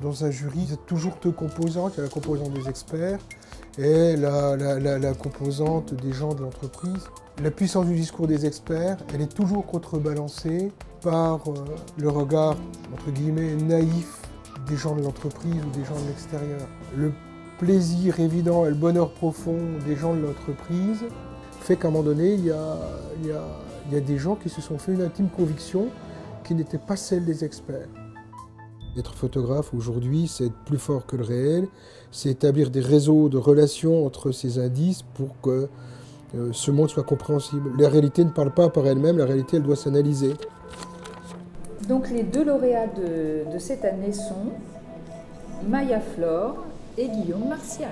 Dans un jury, il y a toujours deux composantes. Il y a la composante des experts et la composante des gens de l'entreprise. La puissance du discours des experts, elle est toujours contrebalancée par le regard, entre guillemets, naïf des gens de l'entreprise ou des gens de l'extérieur. Le plaisir évident et le bonheur profond des gens de l'entreprise fait qu'à un moment donné, il y a des gens qui se sont fait une intime conviction qui n'était pas celle des experts. Être photographe aujourd'hui, c'est être plus fort que le réel, c'est établir des réseaux de relations entre ces indices pour que ce monde soit compréhensible. La réalité ne parle pas par elle-même, la réalité elle doit s'analyser. Donc les deux lauréats de cette année sont Maya Flore et Guillaume Martial.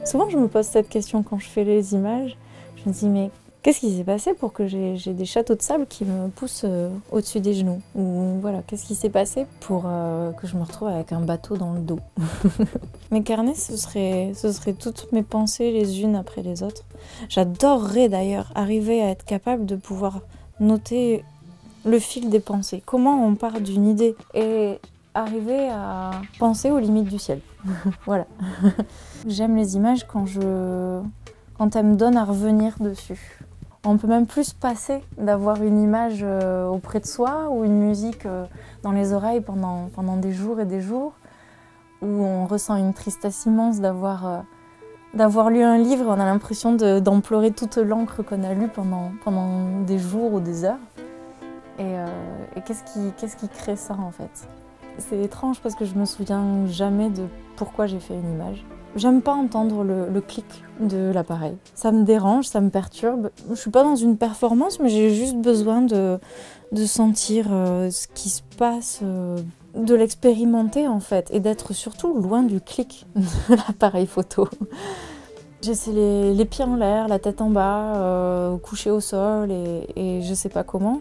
Souvent je me pose cette question quand je fais les images, je me dis mais qu'est-ce qui s'est passé pour que j'ai des châteaux de sable qui me poussent au-dessus des genoux? Ou voilà, qu'est-ce qui s'est passé pour que je me retrouve avec un bateau dans le dos? Mes carnets, ce serait toutes mes pensées les unes après les autres. J'adorerais d'ailleurs arriver à être capable de pouvoir noter le fil des pensées. Comment on part d'une idée et arriver à penser aux limites du ciel. Voilà. J'aime les images quand elles me donnent à revenir dessus. On peut même plus passer d'avoir une image auprès de soi ou une musique dans les oreilles pendant des jours et des jours, où on ressent une tristesse immense d'avoir lu un livre et on a l'impression d'emplorer toute l'encre qu'on a lue pendant des jours ou des heures. Et qu'est-ce qui crée ça en fait? C'est étrange parce que je me souviens jamais de pourquoi j'ai fait une image. J'aime pas entendre le clic de l'appareil. Ça me dérange, ça me perturbe. Je suis pas dans une performance, mais j'ai juste besoin de sentir ce qui se passe, de l'expérimenter en fait, et d'être surtout loin du clic de l'appareil photo. J'essaie les pieds en l'air, la tête en bas, couché au sol et je sais pas comment,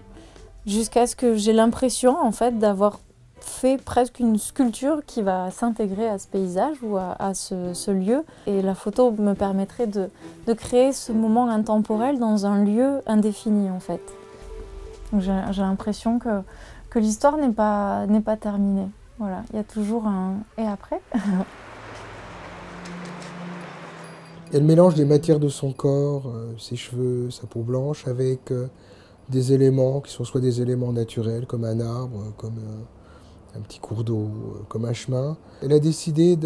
jusqu'à ce que j'ai l'impression en fait d'avoir fait presque une sculpture qui va s'intégrer à ce paysage ou à ce lieu. Et la photo me permettrait de créer ce moment intemporel dans un lieu indéfini en fait. J'ai l'impression que l'histoire n'est pas terminée. Voilà, il y a toujours un « et après ». Elle mélange les matières de son corps, ses cheveux, sa peau blanche, avec des éléments qui sont soit des éléments naturels, comme un arbre, comme un petit cours d'eau, comme un chemin. Elle a décidé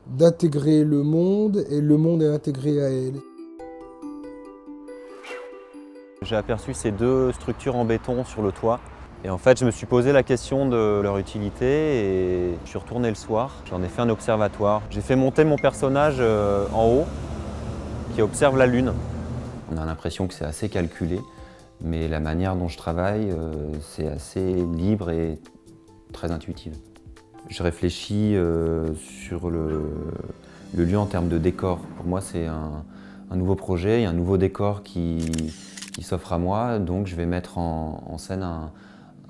d'intégrer le monde et le monde est intégré à elle. J'ai aperçu ces deux structures en béton sur le toit. Et en fait, je me suis posé la question de leur utilité et je suis retourné le soir. J'en ai fait un observatoire. J'ai fait monter mon personnage en haut qui observe la Lune. On a l'impression que c'est assez calculé, mais la manière dont je travaille, c'est assez libre et très intuitive. Je réfléchis sur le lieu en termes de décor. Pour moi, c'est un nouveau projet, il y a un nouveau décor qui s'offre à moi, donc je vais mettre en scène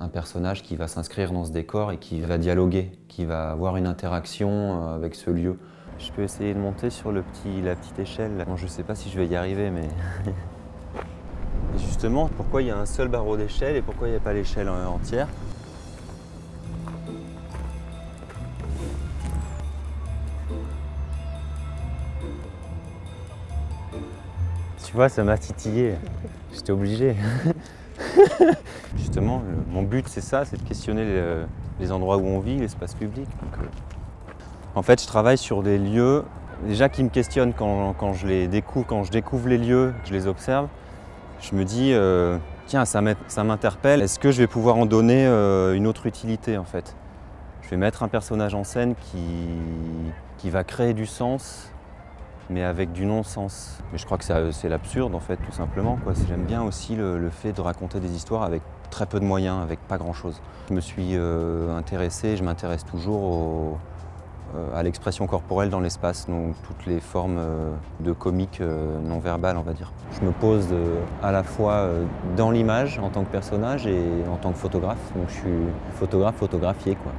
un personnage qui va s'inscrire dans ce décor et qui va dialoguer, qui va avoir une interaction avec ce lieu. Je peux essayer de monter sur la petite échelle. Bon, je ne sais pas si je vais y arriver, mais... Et justement, pourquoi il y a un seul barreau d'échelle et pourquoi il n'y a pas l'échelle entière? Tu vois, ça m'a titillé. J'étais obligé. Justement, mon but c'est ça, c'est de questionner les endroits où on vit, l'espace public. Donc, en fait, je travaille sur des lieux déjà qui me questionnent quand je les découvre, quand je découvre les lieux, que je les observe. Je me dis, tiens, ça m'interpelle. Est-ce que je vais pouvoir en donner une autre utilité en fait? Je vais mettre un personnage en scène qui va créer du sens, mais avec du non-sens. Mais je crois que c'est l'absurde en fait, tout simplement. J'aime bien aussi le fait de raconter des histoires avec très peu de moyens, avec pas grand-chose. Je me suis intéressé, je m'intéresse toujours à l'expression corporelle dans l'espace, donc toutes les formes de comique non verbales, on va dire. Je me pose à la fois dans l'image en tant que personnage et en tant que photographe. Donc je suis photographe photographié, quoi.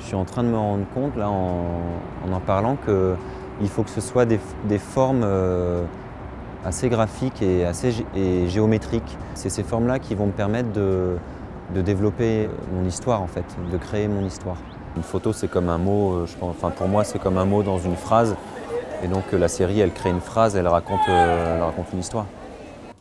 Je suis en train de me rendre compte, là, en parlant, que il faut que ce soit des formes assez graphiques et géométriques. C'est ces formes-là qui vont me permettre de développer mon histoire en fait, de créer mon histoire. Une photo c'est comme un mot, pour moi c'est comme un mot dans une phrase. Et donc la série elle crée une phrase, elle raconte une histoire.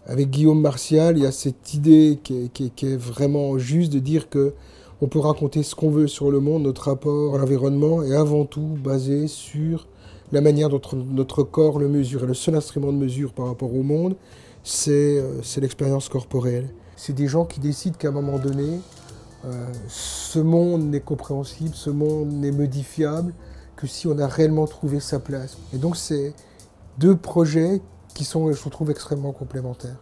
Avec Guillaume Martial, il y a cette idée qui est vraiment juste de dire qu'on peut raconter ce qu'on veut sur le monde, notre rapport à l'environnement est avant tout basé sur la manière dont notre corps le mesure. Et le seul instrument de mesure par rapport au monde, c'est l'expérience corporelle. C'est des gens qui décident qu'à un moment donné, ce monde n'est compréhensible, ce monde n'est modifiable que si on a réellement trouvé sa place. Et donc c'est deux projets qui sont, je trouve, extrêmement complémentaires.